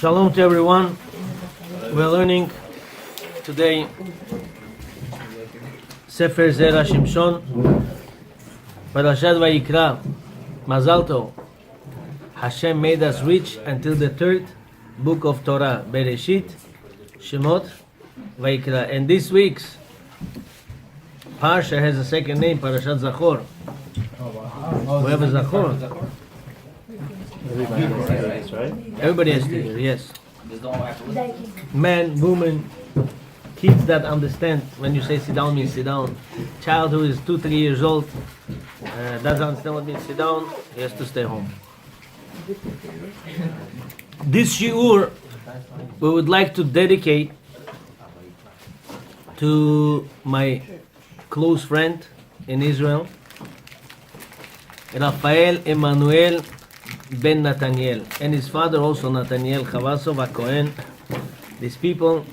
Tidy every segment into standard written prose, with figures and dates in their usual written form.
Shalom to everyone. We're learning today Sefer Zera Shimshon, Parshat Vayikra. Mazal Tov. Hashem made us rich until the third book of Torah, Bereshit, Shemot, Vayikra. And this week's Parsha has a second name, Parashat Zachor. We have a Zachor. Everybody has to hear, yes. Man, woman, kids that understand when you say sit down means sit down. Child who is 2-3 years old doesn't understand what means sit down, he has to stay home. This shiur we would like to dedicate to my close friend in Israel, Rafael Emmanuel Ben Nathaniel, and his father also Nathaniel Chavasov Kohen. These people,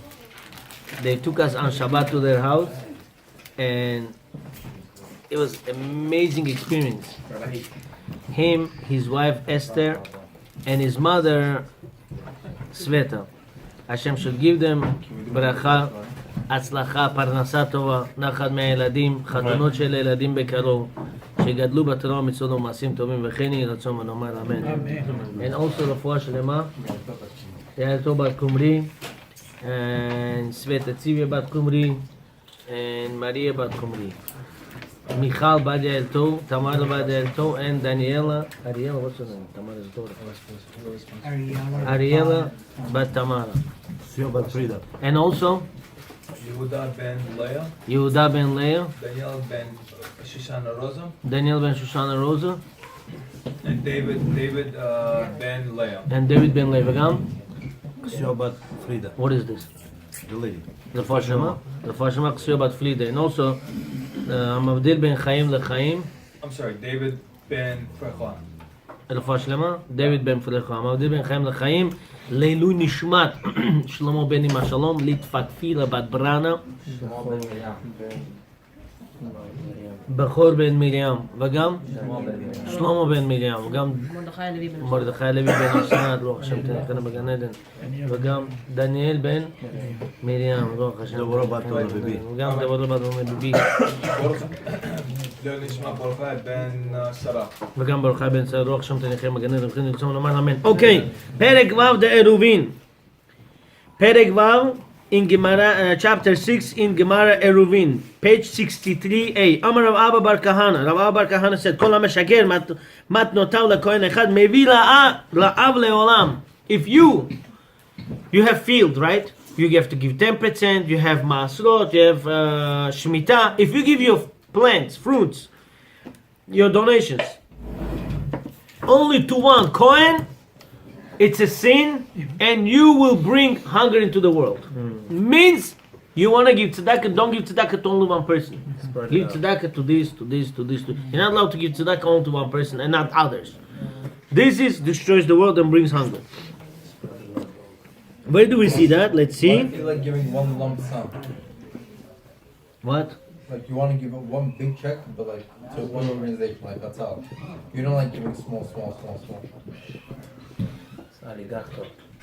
they took us on Shabbat to their house, and it was an amazing experience. Him, his wife Esther, and his mother Sveta. Hashem should give them bracha, הצלחה, פרנסה טובה, נחת מהילדים, חתונות של ילדים בקרוב, שגדלו בתורה ומצוות ומעשים טובים, וכן יהי רצון ונאמר אמן. And also רפואה שלמה, יעלתו בת קומרי, and סווטה ציוויה בת קומרי, and מריה בת קומרי. מיכל בת יעלתו, תמרה בת יעלתו, and דניאלה, אריאלה, what's her name? תמרה is daughter. אריאלה בת תמרה. סיור בת פרידה. And also Yehuda ben Leah, Yehuda ben Leah, Daniel ben Shoshana Rosa, Daniel ben Shoshana Rosa, and David ben Leah. and David ben Leah. וגם? סיור בת פרידה. What is this? The lady. רפואה שלמה? רפואה שלמה קסיוע בת פלידה. And also, המבדיל בין חיים לחיים, I'm sorry, David ben Frechon. רפואה שלמה, דוד בן פרחה. המבדיל בין חיים לחיים, לעילוי נשמת שלמה בן אמא שלום, לתפקפילה בת ברנה, בכור בן מרים, וגם שלמה בן מרים, וגם מרדכי הלוי בן אסנת, רוח השם תנחנה בגן עדן, וגם דניאל בן מרים, רוח השם דבורה בת רביבי. וגם דבורה בת רביבי, נשמע ברכה בן שרה. וגם ברוך בן שרה, רוח השם תנחנה בגן עדן, וכן לרצון לומר אמן. אוקיי, פרק ו' דעירובין. פרק ו' in Gemara, chapter 6 in Gemara Eruvin, page 63a. Amar Rav Abba Bar Kahana. Rav Abba Bar Kahana said, "Kol hameshager matnotav lekohen echad mevi la'av leolam." If you have field, right? You have to give 10%. You have masrot. You have shmita. If you give your plants, fruits, your donations, only to one kohen, it's a sin, and you will bring hunger into the world. Means you want to give tzedakah, don't give tzedakah to only one person. Give tzedakah to this, to this, to this. You're not allowed to give tzedakah only to one person and not others. This destroys the world and brings hunger. Where do we see that? Let's What see. if you like giving one lump sum? What? Like you want to give one big check, but like to one organization, like that's all. You don't like giving small.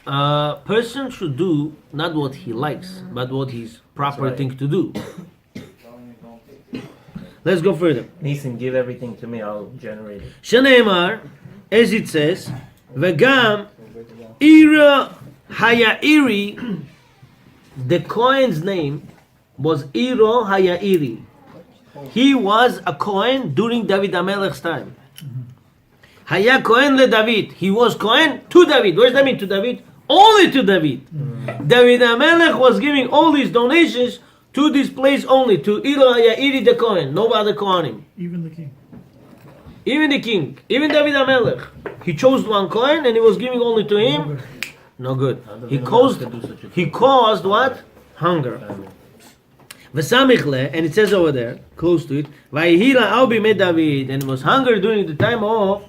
A person should do not what he likes, but what he's proper thing to do. Let's go further. Nisan, give everything to me, I'll generate it. Shneimar, as it says, v'gam ira haya'iri. The Kohen's name was Iro haya'iri. He was a Kohen during David HaMelech's time. Haya Kohen le David. He was Kohen to David. What does that mean to David? Only to David. David HaMelech was giving all these donations to this place only, to Iro haya'iri the Kohen, no other Kohanim. Even the king. Even the king, even David HaMelech, he chose one Kohen and he was giving only to him. No good. He caused what? Hunger. V'samichle, and it says over there, close to it, Vayihila Albi met David, and it was hunger during the time of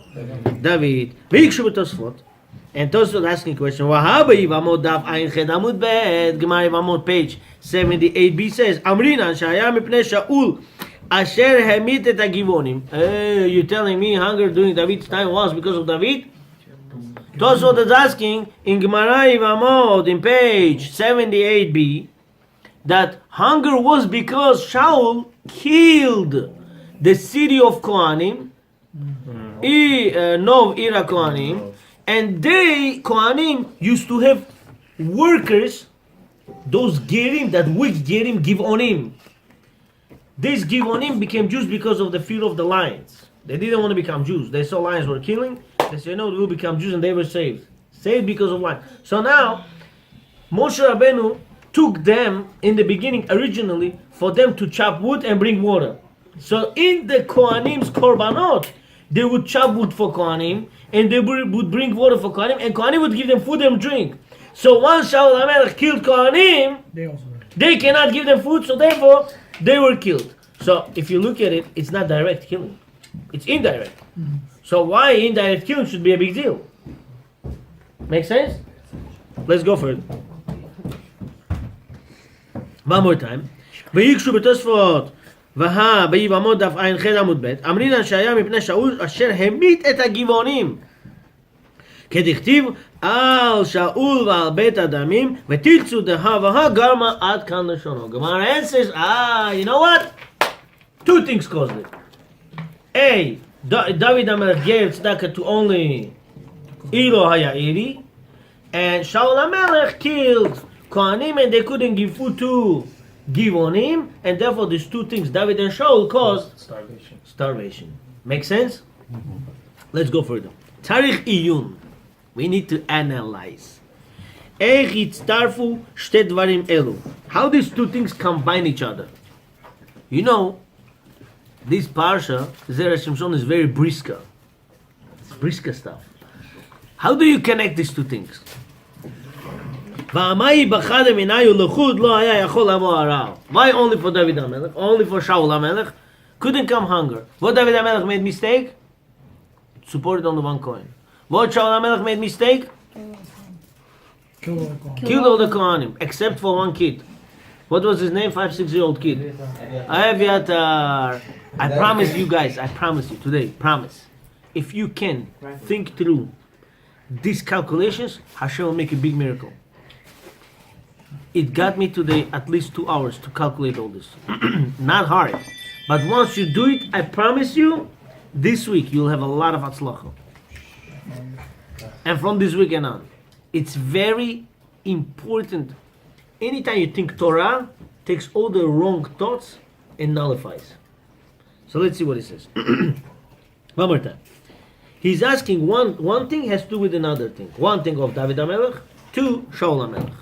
David. Vayikra Tosfot, and Tosfot asking a question. Wahabi Vamod Daf Ayin Ched Amud Bet, Gemara Vamod page 78b says, Amrina Shaya Mipnei Shaul Asher Hamit et Agivonim. You're telling me hunger during David's time was because of David? Tosfot is asking in Gemara Yevamot in page 78b that hunger was because Shaul killed the city of Kohanim, Nov Ira Kohanim, and they, Kohanim, used to have workers, those Gerim, that wicked Gerim, Givonim. These Givonim became Jews because of the fear of the lions. They didn't want to become Jews. They saw lions were killing. They said, no, we will become Jews, and they were saved. Saved because of lions. So now, Moshe Rabbeinu took them in the beginning, originally, for them to chop wood and bring water. So in the Kohanim's Korbanot, they would chop wood for Kohanim, and they would bring water for Kohanim, and Kohanim would give them food and drink. So once Shaul HaMelech killed Kohanim, they cannot give them food, so therefore they were killed. So if you look at it, it's not direct killing. It's indirect. So why indirect killing should be a big deal? Make sense? Let's go for it. One more time. ויקשו בתוספות ויבמות דף עין ח' עמוד ב' אמרינן שהיה מפני שאול אשר המית את הגבעונים כדכתיב על שאול ועל בית הדמים ותרצו דהה והה גרמה עד כאן לשונו. Gemara answers, you know what? Two things caused it. A, David HaMelech gave tzedakah to only Ilo Hayairi, and Shaul HaMelech killed Kohanim and they couldn't give food to Givonim, and therefore these two things, David and Shaul, caused starvation. Make sense? Let's go further. Tarikh Iyun. We need to analyze. How these two things combine each other? You know, this Parsha, Zera Shimshon, is very brisker. It's brisker stuff. How do you connect these two things? Why only for David HaMelech? Only for Shaul HaMelech? Couldn't come hunger. What David HaMelech made mistake? Supported only one coin. What Shaul HaMelech made mistake? Killed all the Kohanim, except for one kid. What was his name? 5-6-year-old kid. I promise you guys, I promise you today, promise. If you can think through these calculations, Hashem will make a big miracle. It got me today at least 2 hours to calculate all this. Not hard. But once you do it, I promise you, this week you'll have a lot of atzlacha. And from this weekend on, it's very important. Anytime you think Torah, takes all the wrong thoughts and nullifies. So let's see what he says. One more time. He's asking one thing has to do with another thing. One thing of David HaMelech, two, Shaul HaMelech.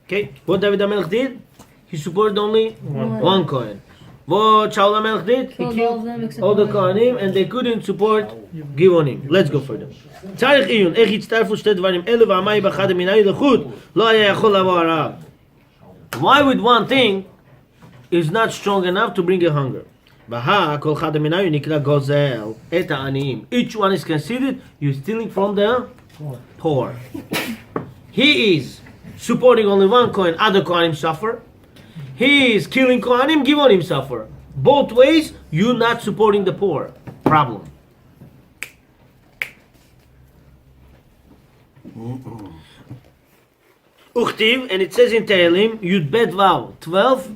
Okay, what David HaMelech did? He supported only one Kohen. What Shaul HaMelech did? He killed all the Kohanim and they couldn't support Givonim. Let's go further. צריך עיון, איך הצטרפו שתי דברים אלו והמאי באחד המנהי לחוד לא היה יכול לבוא הרעב. Why would one thing is not strong enough to bring a hunger? בהה, כל אחד המנהי נקרא גוזל את העניים. Each one is considered you're stealing from the poor. He is supporting only one Kohen, other Kohanim suffer. He is killing Kohanim, Givonim suffer. Both ways, you're not supporting the poor. Problem. Uchtiv, and it says in Tehillim, Yud Bet Vav 12,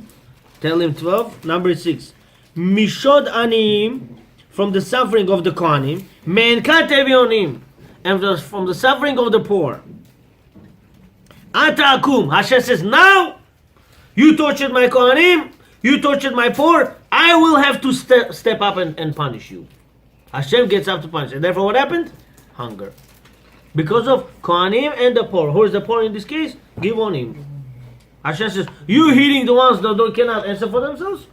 Tehillim 12, number 6. Mishod Aniyim, from the suffering of the Kohanim, Menkat Evionim, and from the suffering of the poor. Ata Akum, Hashem says, now, you tortured my Kohanim, you tortured my poor, I will have to step up and punish you. Hashem gets up to punish. And therefore what happened? Hunger. Because of Kohanim and the poor. Who is the poor in this case? Givonim. Hashem says, you healing the ones that cannot answer for themselves?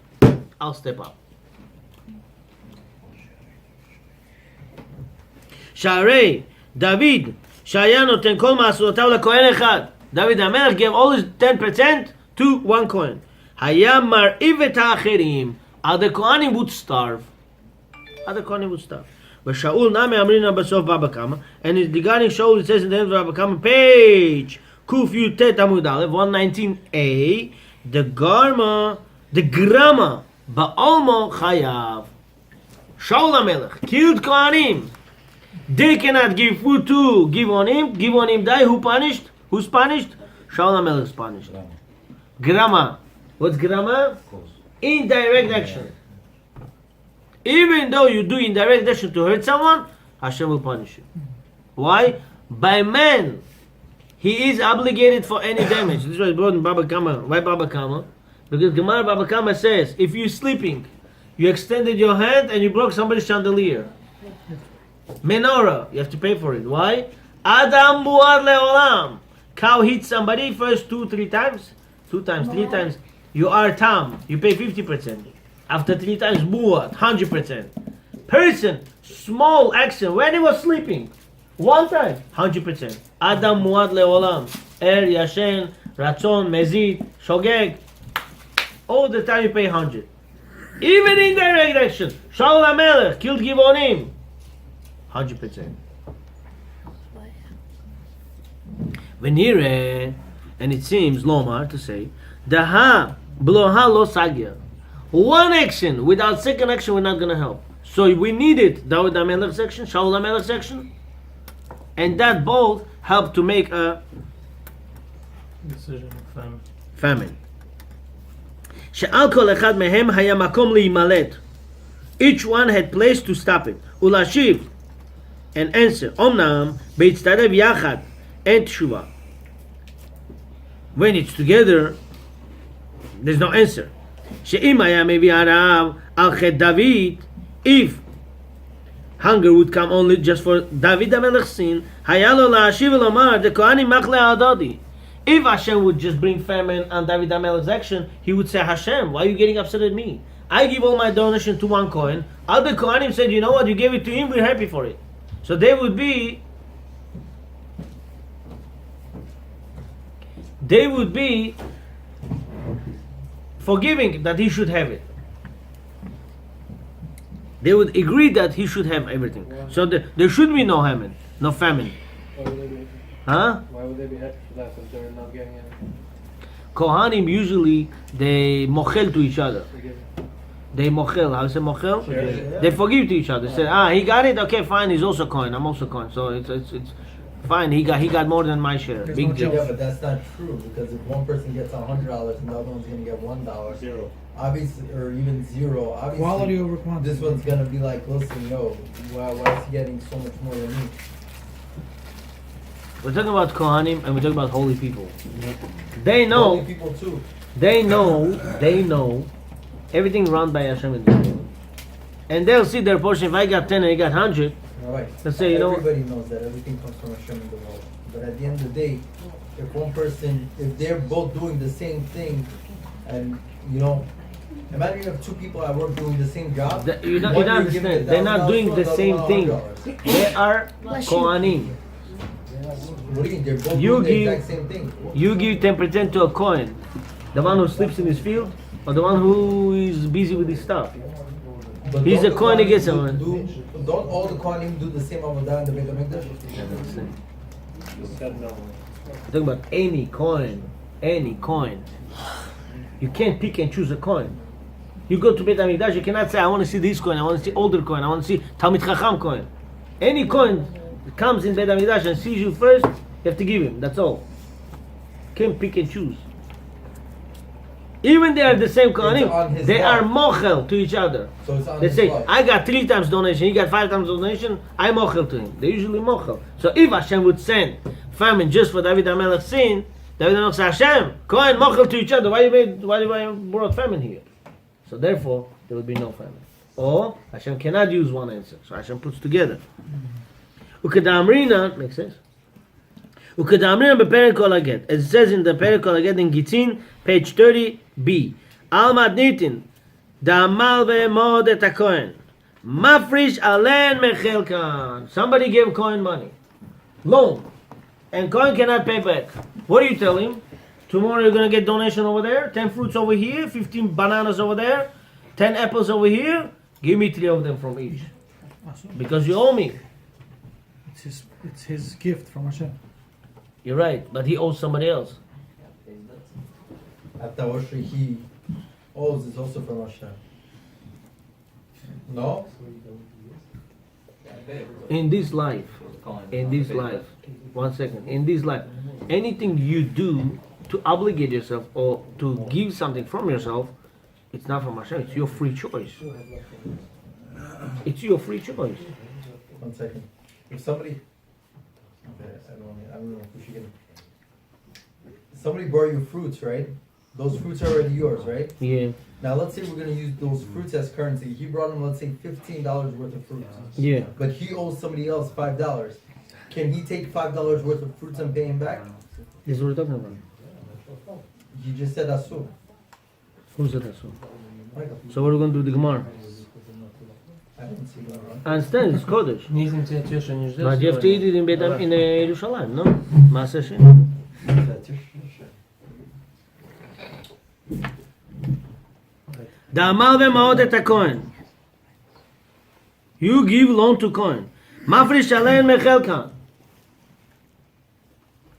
I'll step up. Sharei, David, Shayano ten kol ma'asurotav lekohen echad. David HaMelech gave all his 10% to one Kohen. Hayam mar'iv et ha'acherim. Other Kohanim would starve. Other Kohanim would starve. But Shaul name amrina basof Baba Kama. And regarding Shaul, it says in the end of Baba Kama, page Kuf Yutet Amud Aleph 119a, the grama ba'almo chayav. Shaul HaMelech killed Kohanim. They cannot give food to give on him die. Who punished? Who's punished? Shaul HaMelech is punished. Grama. What's grama? Indirect action. Even though you do indirect action to hurt someone, Hashem will punish you. Why? By man, he is obligated for any damage. This is why it's brought in Baba Kama. Why Baba Kama? Because Gemara Baba Kama says, if you're sleeping, you extended your hand and you broke somebody's chandelier. Menorah, you have to pay for it. Why? Adam muar leolam. Cow hits somebody first 2-3 times. 2 times, 3 times. You are tam. You pay 50%. After 3 times, muar, 100%. Person, small action, when he was sleeping. 1 time, 100%. Adam muad leolam. Yashen, Ratzon, Mezid, Shogeg. All the time you pay 100. Even in direct action. Shaul HaMelech killed Givonim. 100%. Venire, and it seems Lomar to say, Daha bloha lo sagya. One action without second action we're not gonna help. So we needed David HaMelech section, Shaul HaMelech section, and that both helped to make a Decision of famine. She'al kol echad mehem haya makom liimalet. Each one had place to stop it. Ulashiv, and answer. Omnam beitztarev yachad and teshuva. When it's together, there's no answer. She'im haya mevi harav al chet David. If hunger would come only just for David HaMelech's sin, haya lo la'ashiv lomar the kohanim machle adadi. If Hashem would just bring famine on David HaMelech's action, he would say, Hashem, why are you getting upset at me? I give all my donation to one Kohen. Other Kohanim said, you know what, you gave it to him, we're happy for it. So they would be forgiving that he should have it. They would agree that he should have everything. So there should be no famine. No famine. Huh? Why would they be happy for that if they're not getting anything? Kohanim usually they mochel to each other. They mochel. How you say mochel? Sure. They forgive to each other. They say, he got it. Okay, fine. He's also coin. I'm also coin. So it's fine. He got more than my share. There's Big no deal. Yeah, but that's not true because if one person gets $100 and the other one's gonna get $1, Zero. obviously, or even zero, obviously, Quality over quantity. this one's gonna be like, listen, yo, why is he getting so much more than me? We're talking about Kohanim and we're talking about holy people. They Only know. people too. They know everything run by Hashem in this world. And they'll see their portion. If I got 10 and he got 100, All right. let's say, Everybody knows that everything comes from Hashem in the world. But at the end of the day, if one person, if they're both doing the same thing, and imagine you have 2 people at work doing the same job. you don't one you're giving understand. They're not $1,000 doing to, the another same one thing. $100. They are Kohanim. What do you mean? They're both You doing the give- exact same thing. You give 10% to a Kohen, the one who sleeps in his field, or the one who is busy with his stuff. But He's don't a the Kohen Kohanim against someone. Don't all the Kohanim do the same Avodah in the Beit HaMikdash? Said no. I'm talking about any coin. You can't pick and choose a coin. You go to Beit HaMikdash, you cannot say, I want to see this coin, I want to see older coin, I want to see Talmid Chacham coin. Any coin that comes in Beit HaMikdash and sees you first, you have to give him, that's all. Can't pick and choose. Even they are the same It's on Kohanim, his they lot. are mochel to each other. So it's on They his say, lot. I got 3 times donation, he got 5 times donation, I mochel to him. They usually mochel. So if Hashem would send famine just for David HaMelech's sin, David HaMelech says, Hashem, Kohen mochel to each other, why you brought famine here? So therefore, there would be no famine. Or Hashem cannot use one answer. So Hashem puts together. Ukadamrina, makes sense? Ukadamrina beperek kol haget. It says in the perek kol haget in Gitin, page 30b. Almad nitin, da'amal ve'emod et hakohen. Mafrish alen mechelkan. Somebody gave Kohen money. Loan. And Kohen cannot pay back. What do you tell him? Tomorrow you're going to get donation over there, 10 fruits over here, 15 bananas over there, 10 apples over here. Give me 3 of them from each. Because you owe me. It's his gift from Hashem. You're right, but he owes somebody else. After what he owes is also from Hashem. No? in this life, one second, in this life, anything you do to obligate yourself or to give something from yourself, it's not from Hashem, it's your free choice. It's your free choice. 1 second. If somebody, okay, I don't know if we should get. Somebody brought you fruits, right? Those fruits are already yours, right? Yeah, Now let's say we're gonna use those fruits as currency. He brought him, let's say, $15 worth of fruits, yeah. but he owes somebody else $5. Can he take $5 worth of fruits and pay him back? This is what we're talking about. You just said asur. Who said that so? So what are we going to do with the Gemara? I didn't see that. I understand, it's Kodesh. Nie wiem, co ja cieszę niż But you have to eat it in Yerushalayim, no? Maaseh Sheni. דאמר במעות את הכהן. You give loan to coin. מפריש עליהן מחלקה.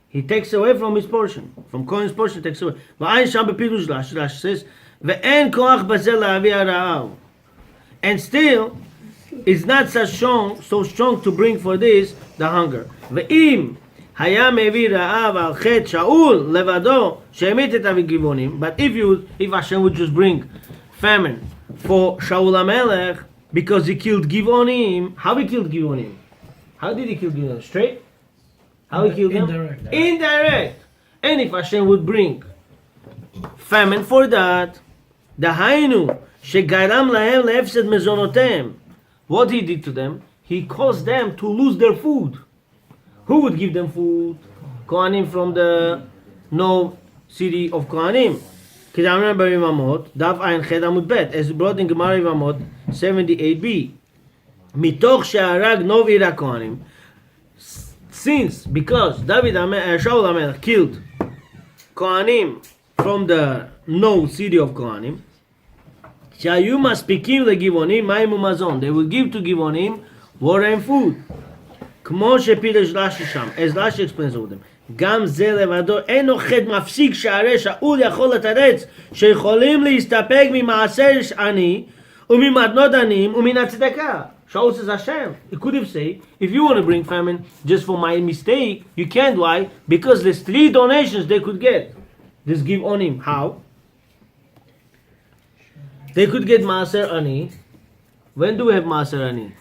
He takes away from his portion. From coin's portion, takes away. ואין שם בפירוש רש"י says, ואין כוח בזה להביא הרעב. And still, it's not so strong to bring for this the hunger. ואם היה מביא רעב על חטא שאול לבדו, שהמית את הגבעונים, but if Hashem would just bring famine for Shaul HaMelech, because he killed Givonim. How he killed Givonim? How did he kill Givonim? Straight? How he killed them? Indirect. Indirect. And if Hashem would bring famine for that, דהיינו שגרם להם להפסד מזונותיהם. What he did to them? He caused them to lose their food. Who would give them food? Kohanim from the city of Kohanim. כדאמרינן ביבמות, דף ע"ח עמוד ב', as brought in Gemara Yevamot 78b. מתוך שהרג נוב עיר הכהנים, because Shaul HaMelech killed Kohanim from the city of Kohanim, שהיו מספיקים לגבעונים מים ומזון. They will give to Givonim water and food. כמו שפירש רש"י שם, as Rashi explains over them. גם זה לבדו אינו חטא מפסיק שהרי שאול יכול לתרץ שיכולים להסתפק ממעשר עני וממתנות עניים ומן הצדקה. Shaul says, Hashem, he could have said, if you want to bring famine just for my mistake, you can't. Why? Because there's 3 donations they could get. Just give on him. How? They could get Maaser Ani. When do we have Maaser Ani?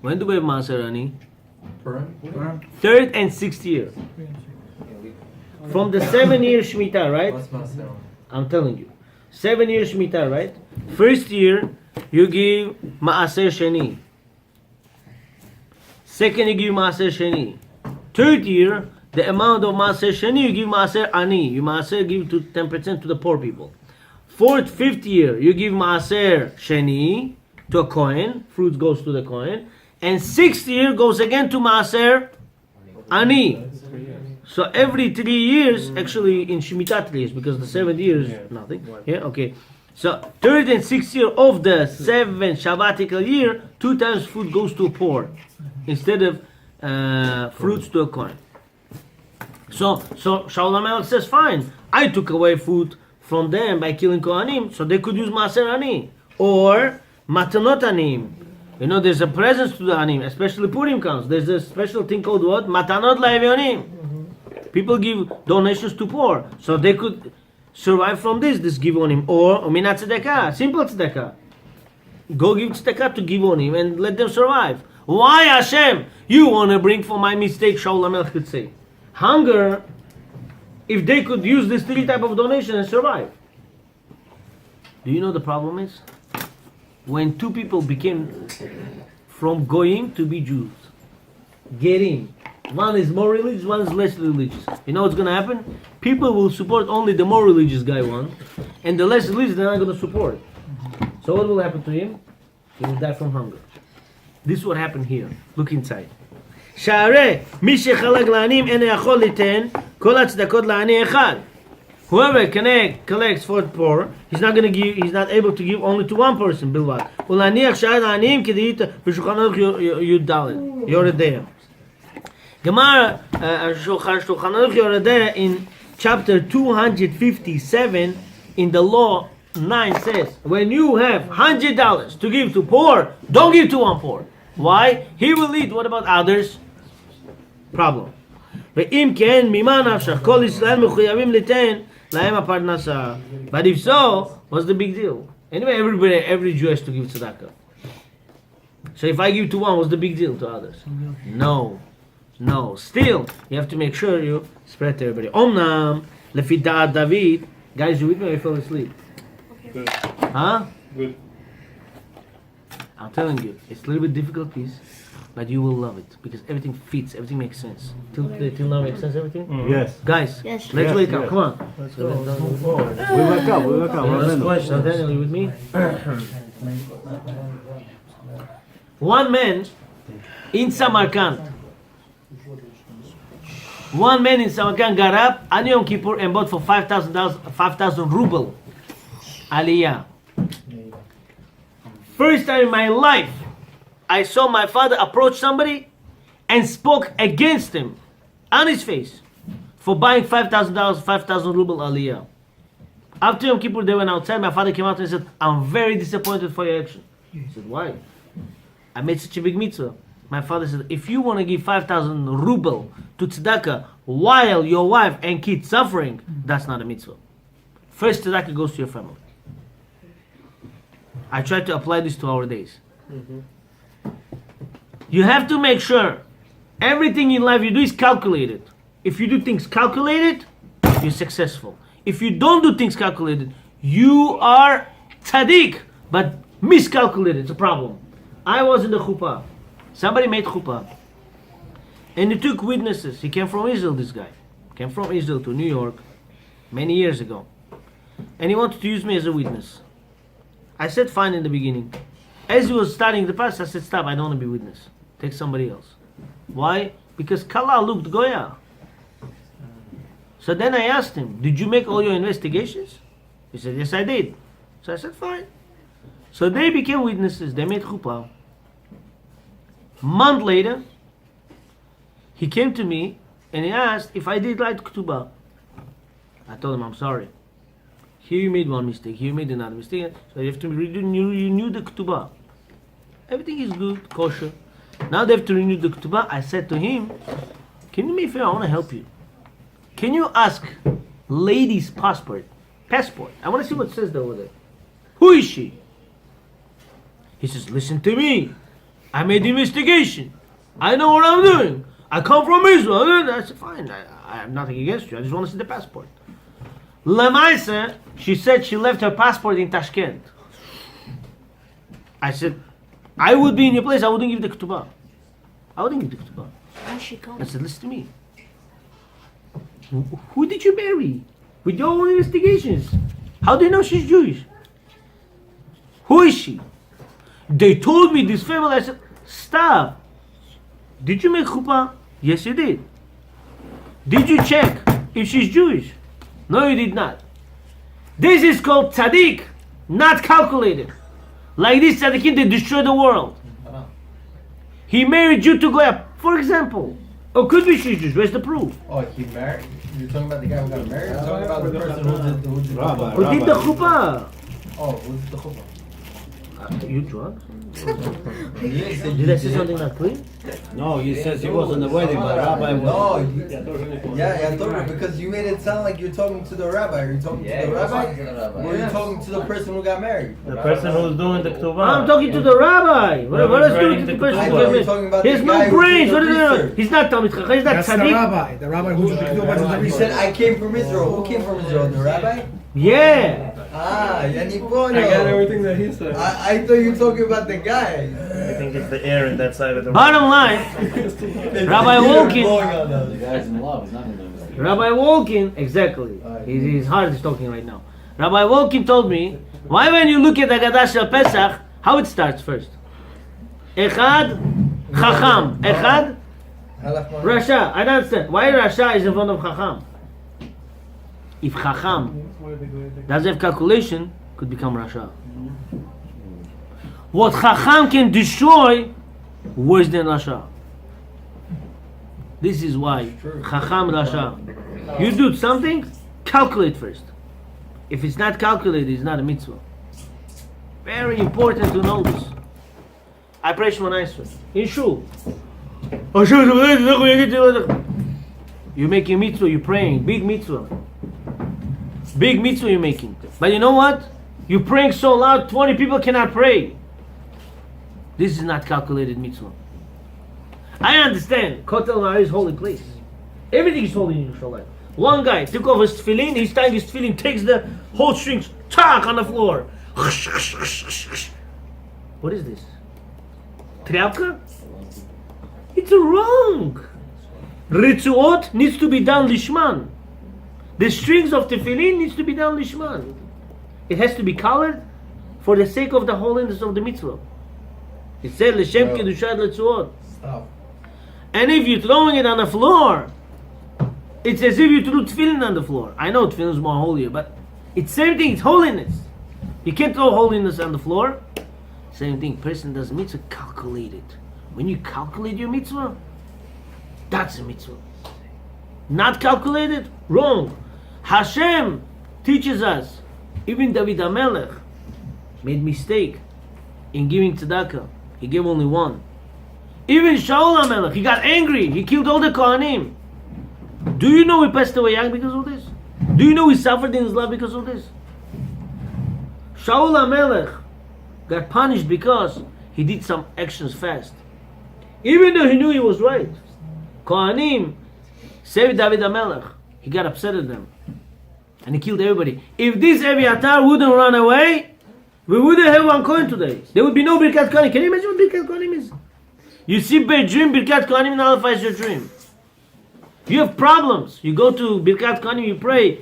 When do we have Maaser Ani? Third and 6th year. From the 7-year Shemitah, right? I'm telling you. 7 year Shemitah, right? First year, you give Maaser Sheni. Second, you give Maaser Sheni. Third year, the amount of Maaser Sheni, you give Maaser Ani. You Maaser give to 10% to the poor people. Fourth, 5th year, you give Maaser Sheni to a coin. Fruit goes to the coin. And 6th year goes again to Maaser Ani. So every 3 years, actually in Shemitah 3 years, because the 7th year is nothing. Yeah, okay. So 3rd and 6th year of the 7th Shabbatical year, 2 times food goes to a poor instead of fruits to a coin. So Shaul HaMelech says, fine, I took away food from them by killing Kohanim, so they could use Maaser Ani or Matanot Anim. You know, there's a presence to the Anim, especially Purim comes. There's a special thing called what? Matanot La'evionim. People give donations to poor, so they could survive from this Givonim. Or Minat Tzedakah, simple Tzedakah. Go give Tzedakah to Givonim and let them survive. Why, Hashem? You want to bring for my mistake, Shaul HaMelech could say. Hunger, if they could use this 3 type of donation and survive. Do you know the problem is? When 2 people became from Goyim to be Jews. Gerim. One is more religious, one is less religious. You know what's going to happen? People will support only the more religious guy one, and the less religious they're not going to support. So what will happen to him? He will die from hunger. This is what happened here. Look inside. שהרי מי שחלק לעניים אינו יכול ליתן כל הצדקות לעני אחד. Whoever collects for the poor, he's not able to give only to one person, בלבד. ולהניח שעד העניים כדאית בשולחן ערוך י"ד, יורדיה. Gemara Shulchan Aruch Yoredeh in chapter 257 in the law 9 says, when you have $100 to give to poor, don't give to one poor. Why? He will eat. What about others? Problem. ואם כן, ממה נפשך? כל ישראל מחויבים ליתן להם הפרנסה. But if so, what's the big deal? Anyway, every Jew has to give tzedakah. So if I give to one, what's the big deal to others? No. Still, you have to make sure you spread to everybody. Omnam, לפי דעת דוד. Guys, you with me or you fell asleep? Good. Huh? Good. I'm telling you, it's a little bit difficult piece, but you will love it because everything fits, everything makes sense. Till now makes sense, everything? Yes. Guys, Yes. let's wake up, yes. come on. Let's go. Let's move forward. We wake up. Last question. Daniel, you with me? One man in Samarkand got up on Yom Kippur and bought for $5,000 ruble aliyah. First time in my life I saw my father approach somebody and spoke against him on his face for buying $5,000 ruble aliyah. After Yom Kippur they went outside. My father came out and said, I'm very disappointed for your action. I said, why? I made such a big mitzvah. My father said, if you want to give 5,000 ruble to tzedakah while your wife and kids suffering, that's not a mitzvah. First tzedakah goes to your family. I try to apply this to our days. You have to make sure everything in life you do is calculated. If you do things calculated, you're successful. If you don't do things calculated, you are tzaddik, but miscalculated. It's a problem. I was in the chuppah. Somebody made chuppah. And he took witnesses. He came from Israel, this guy. Came from Israel to New York many years ago. And he wanted to use me as a witness. I said fine in the beginning. As he was studying the past, I said stop, I don't want to be witness. Take somebody else. Why? Because Kala looked Goya. So then I asked him, did you make all your investigations? He said, yes I did. So I said fine. So they became witnesses. They made chuppah. Month later, he came to me and he asked if I did write ketubah. I told him I'm sorry. Here you made one mistake. Here you made another mistake. So you have to renew the ketubah. Everything is good, kosher. Now they have to renew the ketubah. I said to him, can you make a favor? I want to help you. Can you ask lady's passport? I want to see what it says there over there. Who is she? He says, listen to me. I made the investigation. I know what I'm doing. I come from Israel. I said, fine. I have nothing against you. I just want to see the passport. Lemaisa, she said she left her passport in Tashkent. I said, I would be in your place. I wouldn't give the ketubah. Where's she going? I said, listen to me. Who did you marry? With your own investigations. How do you know she's Jewish? Who is she? They told me this family. I said, stop. Did you make chuppah? Yes, you did. Did you check if she's Jewish? No, you did not. This is called tzaddik, not calculated. Like this tzaddikim, they destroy the world. He married Jew to Goya, for example. Or could be she's Jewish. Where's the proof? Oh, he married? You're talking about the guy who got married? You're talking about the person who did the Rabbi. Who did the chuppah? Oh, who did the chuppah? You drunk? Did Did I say something not clear? No, he says he was in the wedding, but Rabbi was. No, yeah, I thought it because you made it sound like you're talking to the rabbi. Are you talking to the rabbi? Or are you talking to the person who got married? The person who's doing the ketubah. I'm talking to the rabbi. What is doing to the person I who thought got you were talking about married? He has the guy no who brains. did What the is it? research. He's not Talmid Chacham. He's not That's the tzaddik. rabbi. The rabbi who did the ketubah did the You said research. I came from Israel. Who came from Israel? The rabbi? Yeah. Ah, Yani Bono. I got everything that he said. I thought you were talking about the guy. I think it's the air in that side of the room. Bottom line, Rabbi Wolkin. The guy's in love. He's not in love. Rabbi Wolkin, exactly. His heart is talking right now. Rabbi Wolkin told me, why when you look at the Haggadah Shel Pesach, how it starts first? Echad, Chacham. Echad, Rasha. I don't understand. Why Rasha is in front of Chacham? If Chacham doesn't have calculation, could become Rasha. What Chacham can destroy, worse than Rasha. This is why Chacham Rasha. You do something, calculate first. If it's not calculated, it's not a mitzvah. Very important to know this. I pray Shemona Esrei in shul. You're making mitzvah, you're praying, big mitzvah. Big mitzvah you're making. But you know what? You're praying so loud, 20 people cannot pray. This is not calculated mitzvah. I understand. Kotel Ma'ar is holy place. Everything is holy in Yerushalayim. One guy took off his tefillin, he's tying his tefillin, takes the whole strings, talk on the floor. What is this? Trapka? It's wrong. Ritzuot needs to be done lishman. The strings of tefillin needs to be done lishman. It has to be colored for the sake of the holiness of the mitzvah. It said l'shem kedushat ritzuot. Stop. And if you're throwing it on the floor, it's as if you threw tefillin on the floor. I know tefillin is more holier, but it's same thing. It's holiness. You can't throw holiness on the floor. Same thing. Person does mitzvah calculated. When you calculate your mitzvah, that's a mitzvah. Not calculated, wrong. Hashem teaches us. Even David HaMelech made mistake in giving tzedakah. He gave only one. Even Shaul HaMelech, he got angry. He killed all the Kohanim. Do you know he passed away young because of this? Do you know he suffered in his life because of this? Shaul HaMelech got punished because he did some actions fast. Even though he knew he was right. Kohanim saved David HaMelech. He got upset at them. And he killed everybody. If this Eviatar wouldn't run away, we wouldn't have one coin today. There would be no Birkat Kohanim. Can you imagine what Birkat Kohanim is? You see bad dream, Birkat Kohanim nullifies your dream. You have problems. You go to Birkat Kohanim, you pray.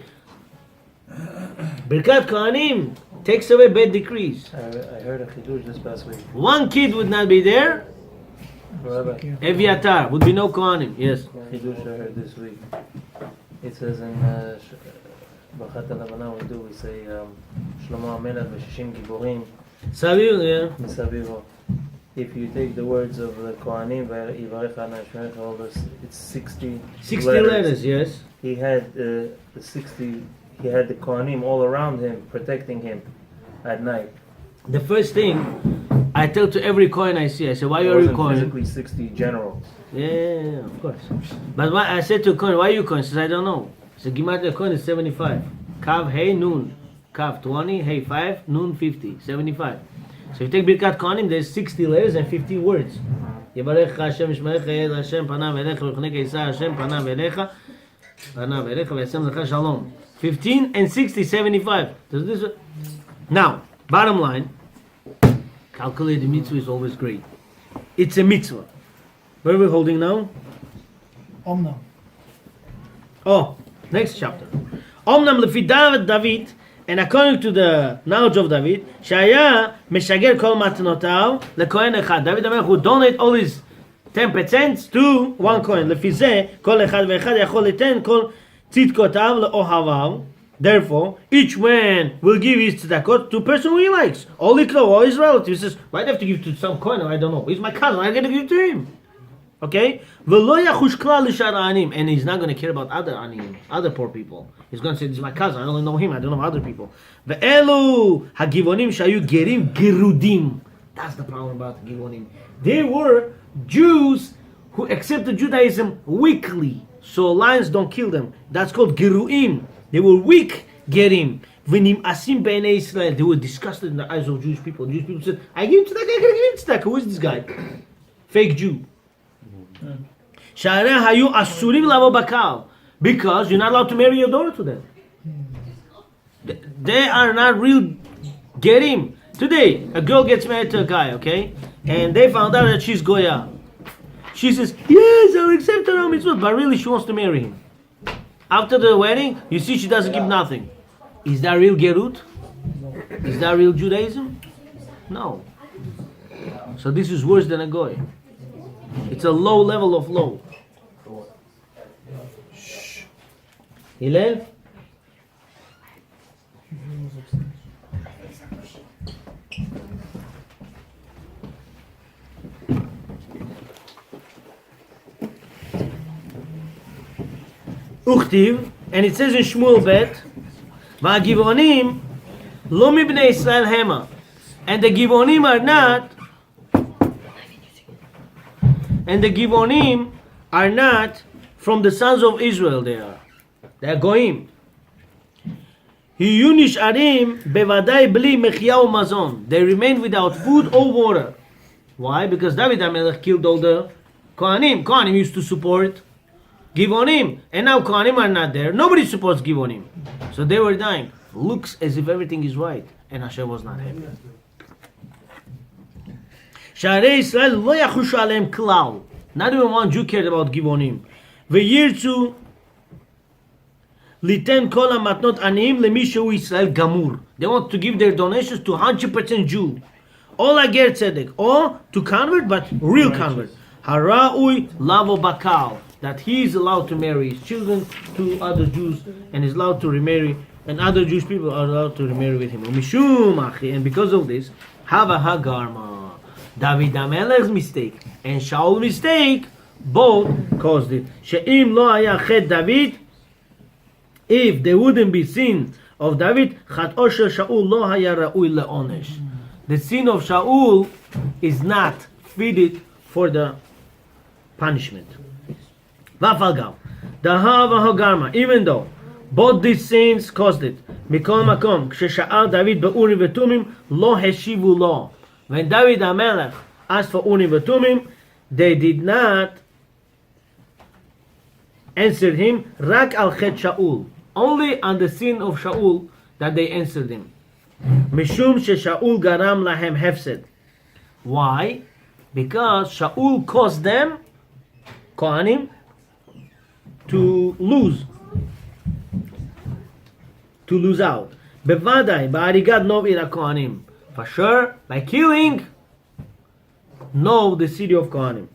Birkat Kohanim takes away bad decrees. I heard a chidush this past week. One kid would not be there. Rabbi, Eviatar would be no Kohanim. Yes. chidush I heard this week. It says in Bachat Lavana we say Shlomo HaMelech v'shishim giborim Savir, yeah. misavivo. If you take the words of the Kohanim, Yivarech Adonai Shmecha, all this, it's 60 letters, yes. He had the Kohanim all around him, protecting him at night. The first thing I tell to every Kohen I see, I say, why It are you wasn't Kohen? physically 60 generals. Yeah, of course. But why, I said to a Kohen, why are you Kohen? He says, I don't know. I said, Gimatria Kohen is 75. Kav, Hey, Nun. Kav, 20. Hey, 5. Nun, 50. 75. So if you take Birkat Kohanim, there's 60 letters and 50 words. Yivarech Hashem Shmecha, Yed Hashem Panav Elecha, V'chneka Yisrael Hashem Panav Elecha, V'yasem Lecha Shalom. 15 and 60, 75. Does this? Now, bottom line, calculated mitzvah is always great. It's a mitzvah. Where are we holding now? Omnam. Oh, next chapter. Omnam lefi David, and according to the knowledge of David, Shaya meshager kol matnotav lekohen echad. David HaMelech who donate all his 10% to one coin. Lefi zeh kol echad ve'echad yachol liten kol tzidkotav leohavav. Therefore, each man will give his tzedakot to a person who he likes. All Iklo, all his relatives. He says, why do I have to give to some coin? I don't know. He's my cousin. I'm going to give it to him. Okay? And he's not going to care about other anim, other poor people. He's going to say, this is my cousin. I don't know him. I don't know other people. Ve'elu hagivonim shayu gerim gerudim. That's the problem about the givonim. They were Jews who accepted Judaism weakly. So lions don't kill them. That's called geruim. They were weak gerim. V'nim asim b'nei Israel. They were disgusted in the eyes of Jewish people. Jewish people said, I give him tzedakah, I gotta give him tzedakah. Who is this guy? Fake Jew. Because you're not allowed to marry your daughter to them. They are not real gerim. Today, a girl gets married to a guy, okay? And they found out that she's Goya. She says, yes, I'll accept her mitzvot, but really she wants to marry him. After the wedding, you see she doesn't give nothing. Is that real gerut? Is that real Judaism? No. So this is worse than a goy. It's a low level of low. Hillel? Uchtiv, and it says in Shmuel Bet, והגבעונים לא מבני ישראל המה. And the Givonim are not from the sons of Israel. They are goyim. היו נשארים בוודאי בלי מחיה ומזון. They remained without food or water. Why? Because David HaMelech killed all the Kohanim. Kohanim used to support Givonim. And now Kohanim are not there. Nobody supports Givonim. So they were dying. Looks as if everything is right. And Hashem was not happy. שערי ישראל לא יחושו עליהם כלל. Not even one Jew cared about Givonim. וירצו ליתן כל המתנות עניים למי שהוא ישראל גמור. They want to give their donations to 100% Jew. או לגר צדק, or to convert, but real convert. הראוי לבוא בקהל. That he is allowed to marry his children to other Jews and is allowed to remarry, and other Jewish people are allowed to remarry with him. ומשום אחי, and because of this, הווה הגרמה. David HaMelech's mistake and Shaul's mistake both caused it. שאם לא היה חטא דוד, if there wouldn't be sin of David, חטאו של שאול לא היה ראוי לעונש. The sin of Shaul is not fitted for the punishment. ואף על גב, דהה והגרמה, even though both these sins caused it, מכל מקום, כששאל דוד באורים ותומים, לא השיבו לו. When David HaMelech asked for Urim v'Tumim, they did not answer him. Rak al chet Shaul, only on the sin of Shaul that they answered him. Mishum she Shaul garam lahem hefsed. Why? Because Shaul caused them, Kohanim, to lose out. Bevadai ba'arigat nov ira Kohanim. For sure, by killing, the city of Kohanim.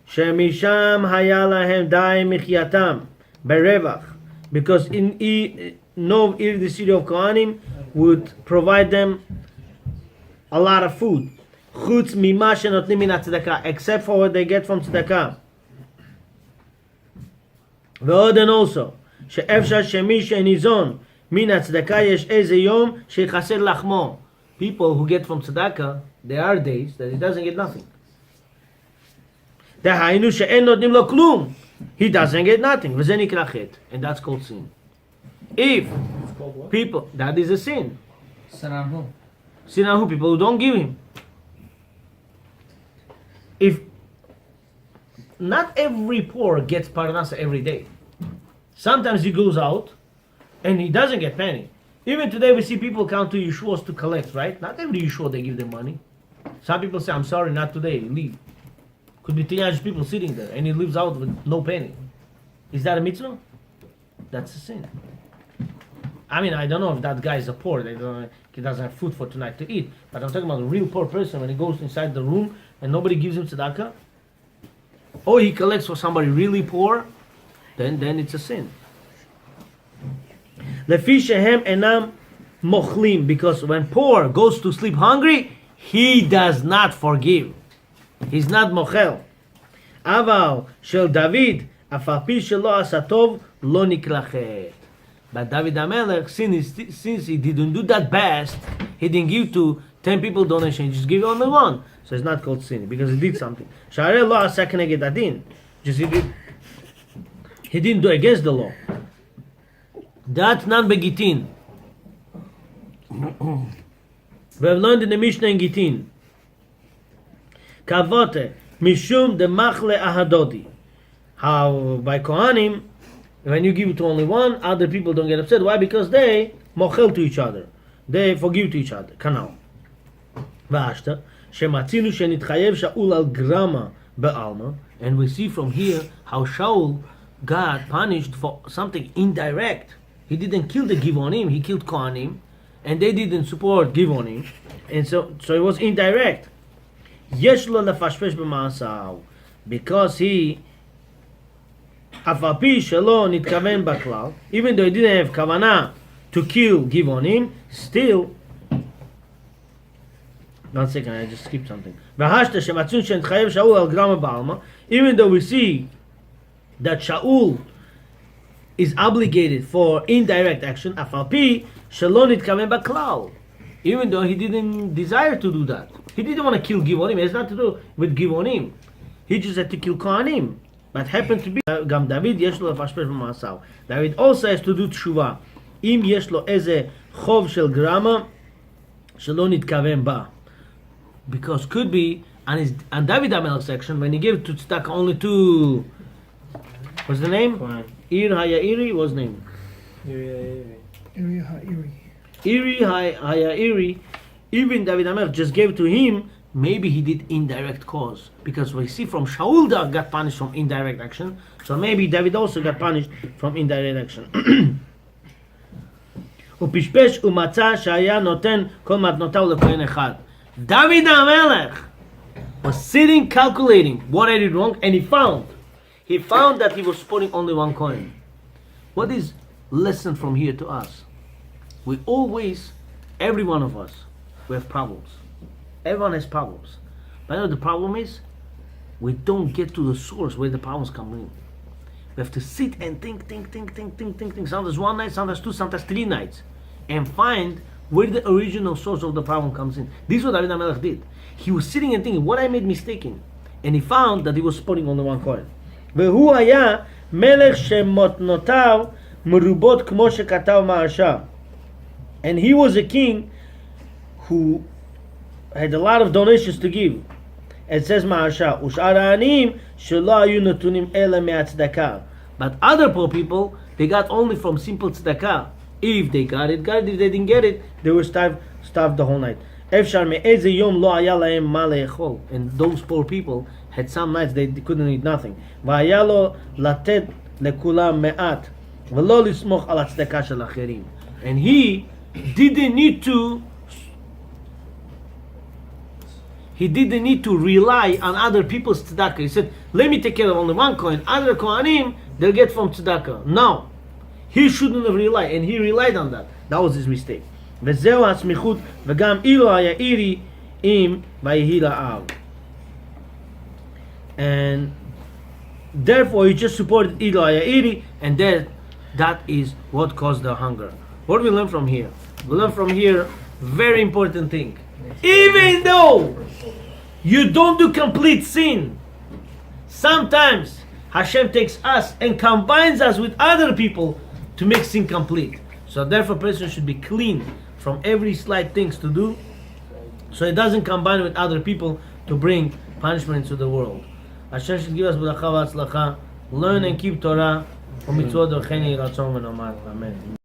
Shemisham haya lahem dai michyatam berevach, because in the city of Kohanim would provide them a lot of food. Chutz mima shenotnim min tzedakah, except for what they get from tzedakah. Ve'oden also she'efshar shemi she'nizon min tzedakah yesh eze yom shechaser lachmo. People who get from tzedakah, there are days that he doesn't get nothing. He doesn't get nothing. And that's called sin. If people, that is a sin. Sin on who? Sin on who? People who don't give him. If not every poor gets parnasa every day. Sometimes he goes out and he doesn't get penny. Even today we see people come to Yeshua's to collect, right? Not every Yeshua they give them money. Some people say, I'm sorry, not today, leave. Could be teenage people sitting there and he lives out with no penny. Is that a mitzvah? That's a sin. I mean, I don't know if that guy is a poor, he doesn't have food for tonight to eat, but I'm talking about a real poor person when he goes inside the room and nobody gives him tzedakah, or he collects for somebody really poor, then it's a sin. Lefi shehem enam mochlim, because when poor goes to sleep hungry, he does not forgive. He's not mochel. Aval shel David, אף על פי שלא עשה טוב, לא נקרא חטא. But David HaMelech, since he didn't do that best, he didn't give to 10 people donation, he just gave only one. So it's not called sin, because he did something. שהרי לא עשה כנגד הדין. Just he didn't do against the law. That not begitin. We have learned in the Mishnah in Gitin. Kavote, mishum de machle ahadodi. How by Kohanim, when you give it to only one, other people don't get upset. Why? Because they mochel to each other. They forgive to each other. Kanal. V'ashta, shematzinu shenitchayev Shaul al grama be'alma. And we see from here how Shaul got punished for something indirect. He didn't kill the Givonim, he killed Kohanim, and they didn't support Givonim, and so it was indirect. Yesh lo lefashpesh b'ma'asav, because he אף על פי שלא נתכוון בכלל, even though he didn't have כוונה to kill Givonim, still, one second, I just skipped something. והשתה שמצאו שנתחייב שאול על גרמה בעלמא, even though we see that Shaul is obligated for indirect action, אף על פי שלא נתכוון בכלל. Even though he didn't desire to do that. He didn't want to kill Givonim. It has nothing to do with Givonim. He just had to kill Kohanim. But happened to be, גם דוד יש לו לפשפש במעשיו. David also has to do תשובה. אם יש לו איזה חוב של גרמה, שלא נתכוון בה. Because could be, on David HaMelech section, when he gave to tzedakah only to, what's the name? Ir Hayairi, what's the name? Iri ha'iri. Iri Hayairi, even David HaMelech just gave to him, maybe he did indirect cause. Because we see from Shaul that got punished from indirect action, so maybe David also got punished from indirect action. ופשפש ומצא שהיה נותן כל מתנותיו לכהן אחד. David HaMelech was sitting calculating what I did wrong, and he found that he was supporting only one coin. What is lesson from here to us? We always, every one of us, we have problems. Everyone has problems. But you know the problem is, we don't get to the source where the problems come in. We have to sit and think. Sometimes one night, sometimes two, sometimes 3 nights, and find where the original source of the problem comes in. This is what David HaMelech did. He was sitting and thinking, what I made mistake in? And he found that he was supporting only one coin. והוא היה מלך שמתנותיו מרובות כמו שכתב מהרשע. And he was a king who had a lot of donations to give. It says מהרשע, ושאר העניים שלא היו נתונים אלא מהצדקה. But other poor people, they got only from simple tzedakah. If they got it, got it. If they didn't get it, they were starved the whole night. אפשר מאיזה יום לא היה להם מה לאכול. And those poor people had some nights they couldn't eat nothing. והיה לו לתת לכולם מעט, ולא לסמוך על הצדקה של אחרים. And he didn't need to rely on other people's tzedakah. He said, let me take care of only one coin. Other kohanim, they'll get from tzedakah. No. He shouldn't have relied, and he relied on that. That was his mistake. וזהו הסמיכות, וגם אילו היה אירי אם ויהי לאב. And therefore he just supported אילו היה אירי, and that is what caused the hunger. What do we learn from here? We learn from here very important thing. Even though you don't do complete sin, sometimes Hashem takes us and combines us with other people to make sin complete. So therefore a person should be clean from every slight things to do, so it doesn't combine with other people to bring punishment into the world. Hashem should give us bracha v'atzlacha, learn and keep Torah, ומצוות דרכני רצון ונאמן. Amen.